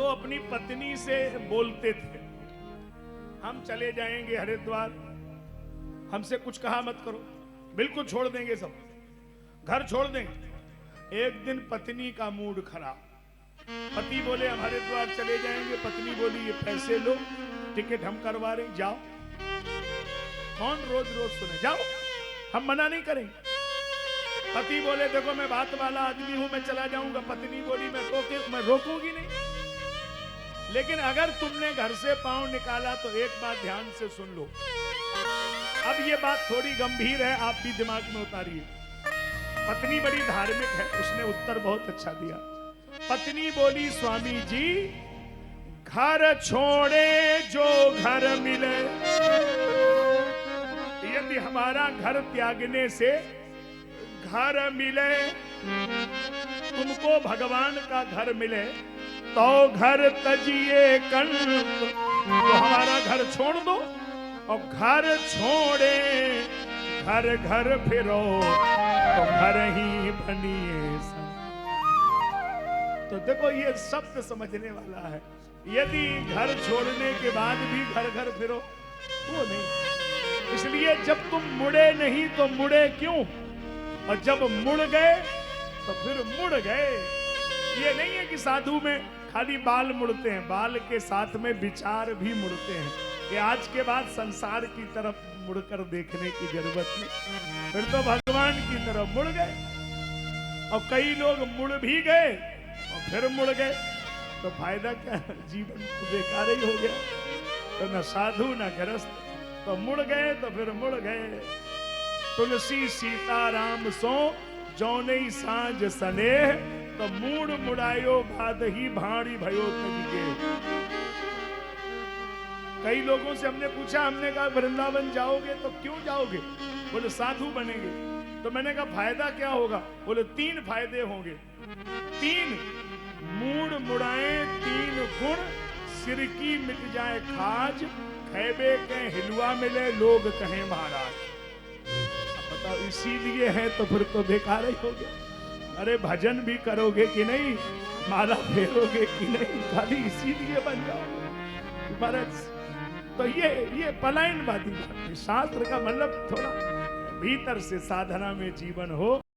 तो अपनी पत्नी से बोलते थे, हम चले जाएंगे हरिद्वार, हमसे कुछ कहा मत करो, बिल्कुल छोड़ देंगे, सब घर छोड़ देंगे। एक दिन पत्नी का मूड खराब, पति बोले हम हरिद्वार चले जाएंगे, पत्नी बोली ये पैसे लो, टिकट हम करवा रहे, जाओ। कौन रोज रोज सुने, जाओ, हम मना नहीं करेंगे। पति बोले देखो मैं बात वाला आदमी हूं, मैं चला जाऊंगा। पत्नी बोली मैं रोकूंगी नहीं, लेकिन अगर तुमने घर से पांव निकाला तो एक बात ध्यान से सुन लो। अब ये बात थोड़ी गंभीर है, आप भी दिमाग में उतारिए। पत्नी बड़ी धार्मिक है, उसने उत्तर बहुत अच्छा दिया। पत्नी बोली स्वामी जी, घर छोड़े जो घर मिले, यदि हमारा घर त्यागने से घर मिले, तुमको भगवान का घर मिले, तो घर तजिए कंठ, तो हमारा घर छोड़ दो और घर छोड़े घर घर फिरो, तो घर ही बनिए सन। तो देखो ये शब्द समझने वाला है। यदि घर छोड़ने के बाद भी घर घर फिरो, वो नहीं। इसलिए जब तुम मुड़े नहीं तो मुड़े क्यों, और जब मुड़ गए तो फिर मुड़ गए। ये नहीं है कि साधु में खाली बाल मुड़ते हैं, बाल के साथ में विचार भी मुड़ते हैं। कि आज के बाद संसार की तरफ मुड़कर देखने की जरूरत नहीं, फिर तो भगवान की तरफ मुड़ गए। और कई लोग मुड़ भी गए और फिर मुड़ गए, तो फायदा क्या, जीवन तो बेकार ही हो गया। तो न साधु न गृहस्थ, तो मुड़ गए तो फिर मुड़ गए। तुलसी सीताराम सो जौने सांझ सनेह, तो मूड मुड़ायो बाद ही भाड़ी भयो तरीके। कई लोगों से हमने पूछा, हमने कहा वृंदावन जाओगे तो क्यों जाओगे? बोले साधु बनेंगे। तो मैंने कहा फायदा क्या होगा? बोले 3 फायदे होंगे। 3, मूड मुड़ाए 3 गुण, सिर की मिट जाए खाज, खैबे के हिलवा मिले लोग कहें महाराज। अब बताओ, इसीलिए है तो फिर तो बेकार ही हो गया। अरे भजन भी करोगे कि नहीं, माला फेरोगे कि नहीं, खाली इसीलिए बन जाओगे महाराज। तो ये पलायनवादी बात है। शास्त्र का मतलब थोड़ा भीतर से साधना में जीवन हो।